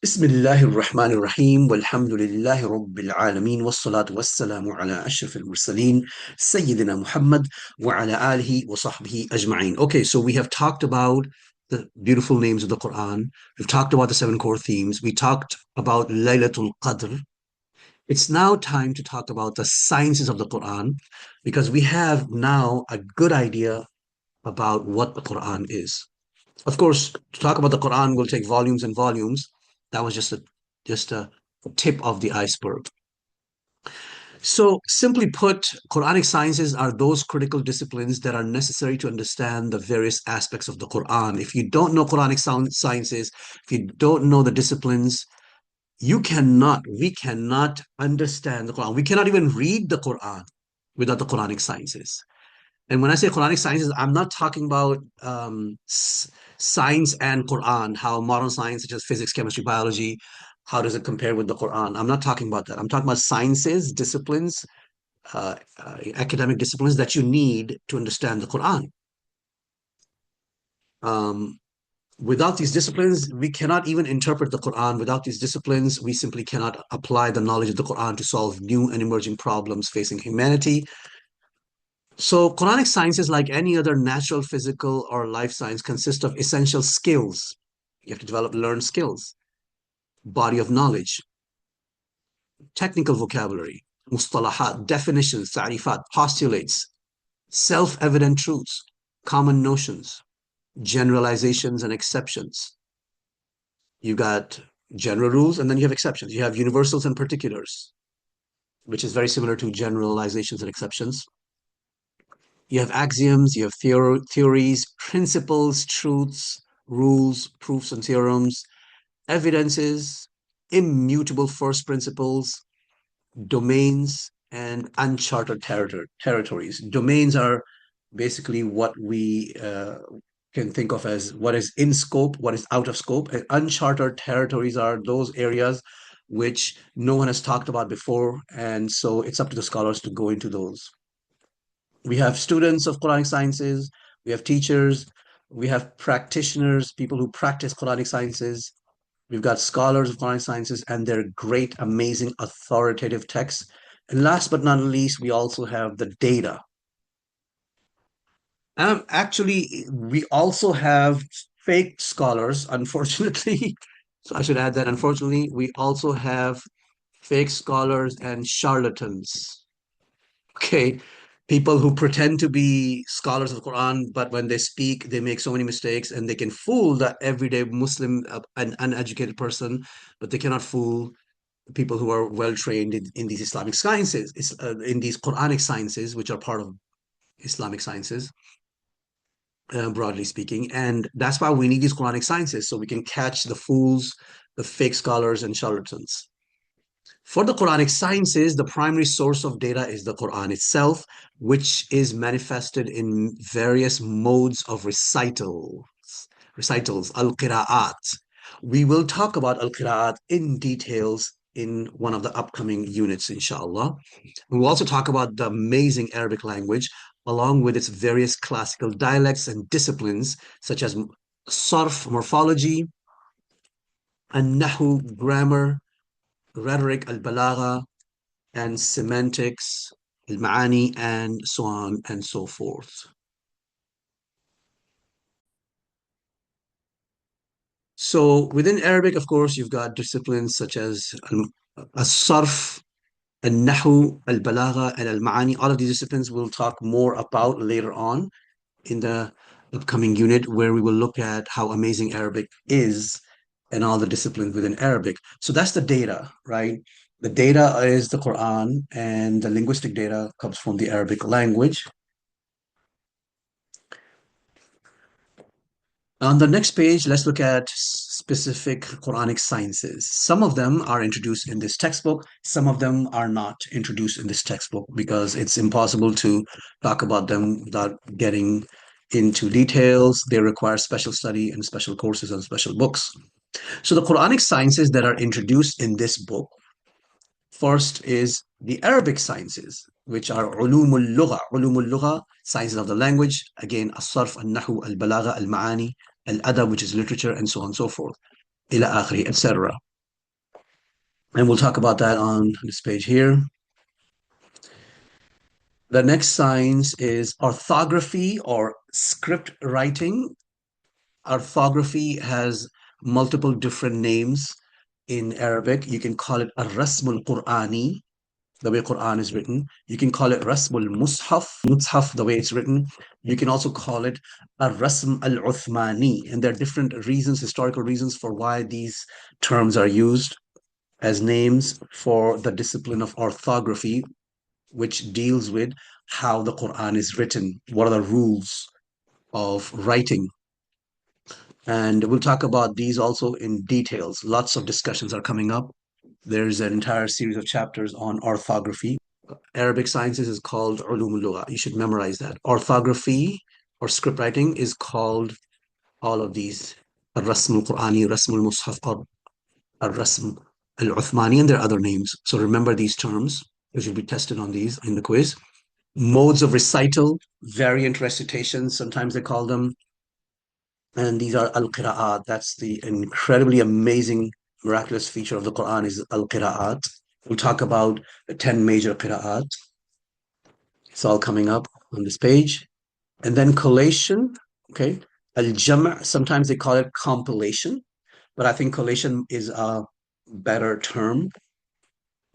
بسم الله الرحمن الرحيم والحمد لله رب العالمين والصلاة والسلام على أشرف المرسلين سيدنا محمد وعلى آله وصحبه أجمعين. Okay, so we have talked about the beautiful names of the Quran. We've talked about the seven core themes. We talked about Laylatul Qadr. It's now time to talk about the sciences of the Quran because we have now a good idea about what the Quran is. Of course, to talk about the Quran will take volumes and volumes. That was just a tip of the iceberg. So, simply put, Quranic sciences are those critical disciplines that are necessary to understand the various aspects of the Quran. If you don't know Quranic sciences, if you don't know the disciplines, we cannot understand the Quran. We cannot even read the Quran without the Quranic sciences. And when I say Quranic sciences, I'm not talking about science and Quran, how modern science, such as physics, chemistry, biology, how does it compare with the Quran? I'm not talking about that. I'm talking about sciences, disciplines, academic disciplines that you need to understand the Quran. Um, Without these disciplines, we cannot even interpret the Quran. Without these disciplines, we simply cannot apply the knowledge of the Quran to solve new and emerging problems facing humanity. So, Quranic sciences, like any other natural, physical, or life science, consist of essential skills. You have to develop learned skills, body of knowledge, technical vocabulary, mustalahat, definitions, ta'rifat, postulates, self-evident truths, common notions, generalizations and exceptions. You got general rules and then you have exceptions. You have universals and particulars, which is very similar to generalizations and exceptions. You have axioms, you have theories, principles, truths, rules, proofs, and theorems, evidences, immutable first principles, domains, and uncharted territories. Domains are basically what we can think of as what is in scope, what is out of scope. And uncharted territories are those areas which no one has talked about before. And so it's up to the scholars to go into those. We have students of Quranic sciences, we have teachers, we have practitioners, people who practice Quranic sciences. We've got scholars of Quranic sciences and their great, amazing, authoritative texts. And last but not least, we also have the data. Actually, we also have fake scholars, unfortunately. So I should add that, unfortunately, we also have fake scholars and charlatans. Okay, people who pretend to be scholars of the Quran, but when they speak, they make so many mistakes and they can fool the everyday Muslim, an uneducated person, but they cannot fool people who are well trained in these Islamic sciences, in these Quranic sciences, which are part of Islamic sciences, broadly speaking. And that's why we need these Quranic sciences so we can catch the fools, the fake scholars, and charlatans. For the Quranic sciences, the primary source of data is the Quran itself, which is manifested in various modes of recitals, al-qira'at. We will talk about al-qira'at in details in one of the upcoming units, inshallah. We'll also talk about the amazing Arabic language, along with its various classical dialects and disciplines, such as sarf, morphology, and nahu, grammar, rhetoric, al-balagha, and semantics, al-ma'ani, and so on and so forth. So within Arabic, of course, you've got disciplines such as al-sarf, al-nahu, al-balagha, and al-ma'ani. All of these disciplines we'll talk more about later on in the upcoming unit, where we will look at how amazing Arabic is and all the disciplines within Arabic. So that's the data, right? The data is the Quran, and the linguistic data comes from the Arabic language. On the next page, let's look at specific Quranic sciences. Some of them are introduced in this textbook, some of them are not introduced in this textbook because it's impossible to talk about them without getting into details. They require special study and special courses and special books. So the Quranic sciences that are introduced in this book, first is the Arabic sciences, which are ulumul lugha, sciences of the language, again, as-sarf, al-nahu, al-balagha, al-ma'ani, al-adab, which is literature, and so on and so forth, ila akhiri, etc. And we'll talk about that on this page here. The next science is orthography or script writing. Orthography has multiple different names in Arabic. You can call it a rasmul Qur'ani, the way Quran is written. You can call it rasmul mushaf, the way it's written. You can also call it a rasm al-Uthmani. And there are different reasons, historical reasons for why these terms are used as names for the discipline of orthography, which deals with how the Quran is written, what are the rules of writing. And we'll talk about these also in details. Lots of discussions are coming up. There's an entire series of chapters on orthography. Arabic sciences is called Ulum al-Lugha. You should memorize that. Orthography or script writing is called all of these. Al-Rasm al-Qur'ani, Rasm al-Mushaf, or Al-Rasm al-Uthmani, and there are other names. So remember these terms, because you'll be tested on these in the quiz. Modes of recital, variant recitations, sometimes they call them. And these are al-qira'at. That's the incredibly amazing, miraculous feature of the Quran is al-qira'at. We'll talk about the 10 major qira'at. It's all coming up on this page. And then collation, okay? Al-jam', sometimes they call it compilation, but I think collation is a better term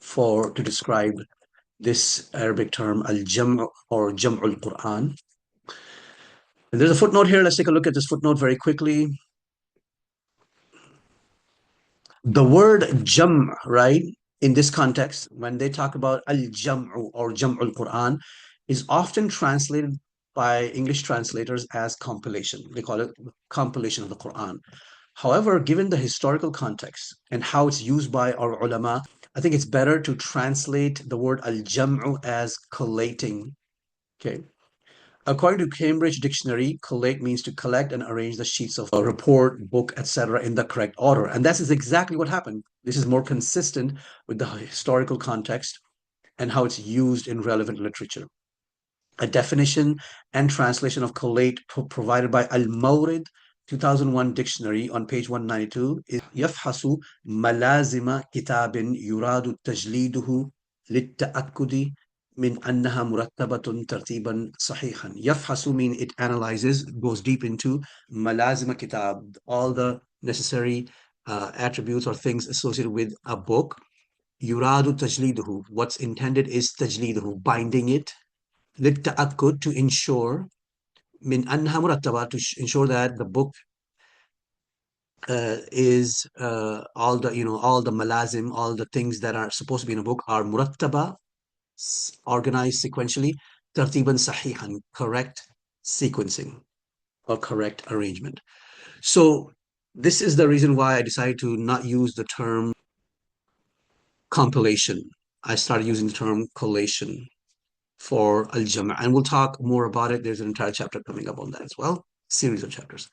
to describe this Arabic term, al-jam' or jam'ul Quran. And there's a footnote here. Let's take a look at this footnote very quickly. The word jam, right, in this context, when they talk about al-jam'u or jam'ul Quran, is often translated by English translators as compilation. They call it compilation of the Quran. However, given the historical context and how it's used by our ulama, I think it's better to translate the word al-jam'u as collating. Okay. According to Cambridge Dictionary, collate means to collect and arrange the sheets of a report, book, etc. in the correct order. And that is exactly what happened. This is more consistent with the historical context and how it's used in relevant literature. A definition and translation of collate provided by Al-Mawrid 2001 dictionary on page 192 is يفحص ملازم كتاب يراد تجليده للتأكد من أنها مرتبة ترتيبا صحيحا. يفحص mean it analyzes, goes deep into ملازم كتاب, all the necessary attributes or things associated with a book. يراد تجليده, what's intended is تجليده, binding it. للتأكد, to ensure. من أنها مرتبة, to ensure that the book is all the malazim, all the things that are supposed to be in a book are murattaba, organized sequentially, tartiban sahihan, correct sequencing or correct arrangement. So this is the reason why I decided to not use the term compilation. I started using the term collation for al-jama', and we'll talk more about it. There's an entire chapter coming up on that as well, series of chapters.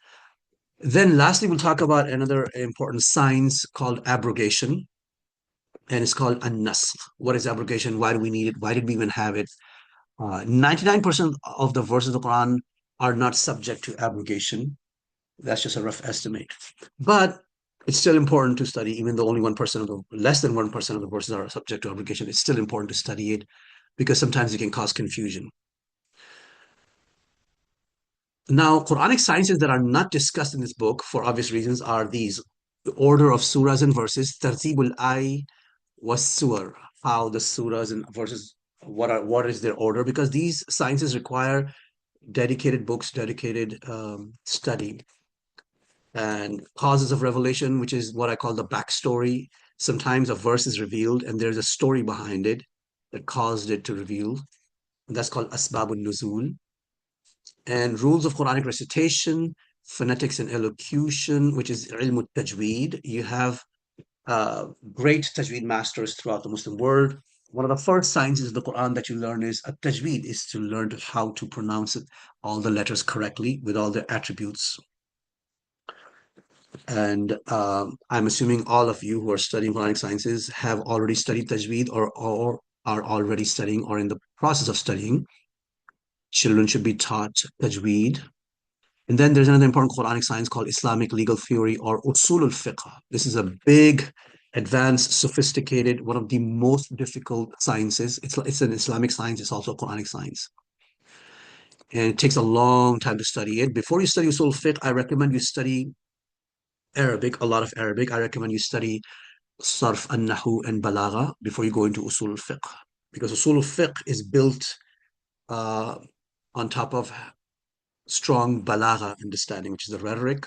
Then lastly, we'll talk about another important science called abrogation, and it's called an-nasakh. What is abrogation? Why do we need it? Why did we even have it? 99% of the verses of the Quran are not subject to abrogation. That's just a rough estimate. But it's still important to study, even though only 1% of the, less than 1% of the verses are subject to abrogation. It's still important to study it because sometimes it can cause confusion. Now, Quranic sciences that are not discussed in this book for obvious reasons are these: the order of surahs and verses, tartibul الآي والسور, how the surahs and verses, what is their order, because these sciences require dedicated books, dedicated study. And causes of revelation, which is what I call the backstory. Sometimes a verse is revealed and there's a story behind it that caused it to reveal. And that's called asbabun nuzul. And rules of Quranic recitation, phonetics and elocution, which is ilm tajweed. You have great tajweed masters throughout the Muslim world. One of the first sciences of the Quran that you learn is a tajweed, is to learn how to pronounce it, all the letters correctly with all their attributes. And I'm assuming all of you who are studying Quranic sciences have already studied tajweed or are already studying or in the process of studying. Children should be taught tajweed. And then there's another important Quranic science called Islamic legal theory or usul al-fiqh. This is a big advanced, sophisticated, one of the most difficult sciences. It's an Islamic science, it's also a Quranic science. And it takes a long time to study it. Before you study usul fiqh, I recommend you study Arabic, a lot of Arabic. I recommend you study sarf and nahu and balagha before you go into usul fiqh. Because usul fiqh is built uh, on top of strong balagha understanding, which is the rhetoric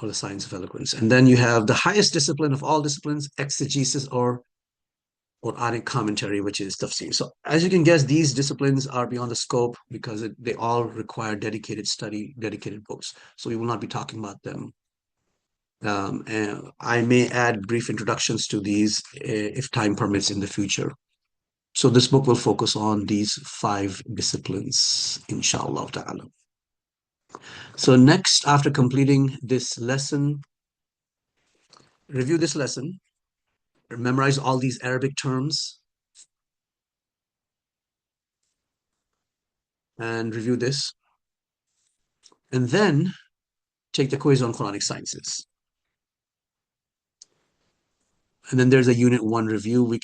or the science of eloquence. And then you have the highest discipline of all disciplines, exegesis or Quranic commentary, which is tafsir. So as you can guess, these disciplines are beyond the scope because they all require dedicated study, dedicated books. So we will not be talking about them. And I may add brief introductions to these if time permits in the future. So this book will focus on these 5 disciplines, inshallah ta'ala. So next, after completing this lesson, review this lesson, memorize all these Arabic terms, and review this. And then take the quiz on Quranic sciences. And then there's a unit 1 review. You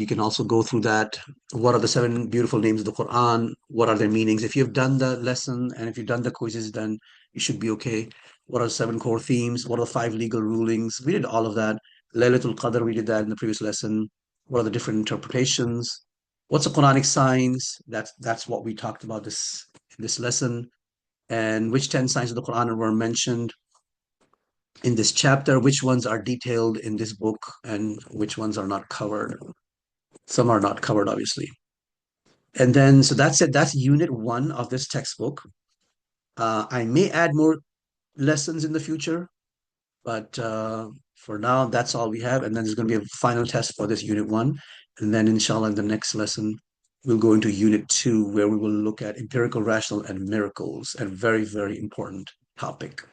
can also go through that. What are the 7 beautiful names of the Quran? What are their meanings? If you've done the lesson and if you've done the quizzes, then you should be okay. What are the 7 core themes? What are the 5 legal rulings? We did all of that. Laylatul Qadr, we did that in the previous lesson. What are the different interpretations? What's a Quranic science? That's what we talked about in this lesson. And which 10 signs of the Quran were mentioned in this chapter, which ones are detailed in this book and which ones are not covered. Some are not covered, obviously. And then, so that's it. That's unit 1 of this textbook. I may add more lessons in the future, but for now, that's all we have. And then there's going to be a final test for this unit 1. And then, inshallah, in the next lesson, we'll go into unit 2, where we will look at empirical, rational, and miracles, a very, very important topic.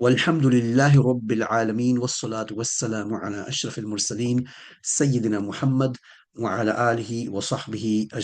والحمد لله رب العالمين والصلاة والسلام على أشرف المرسلين سيدنا محمد وعلى آله وصحبه أجمعين.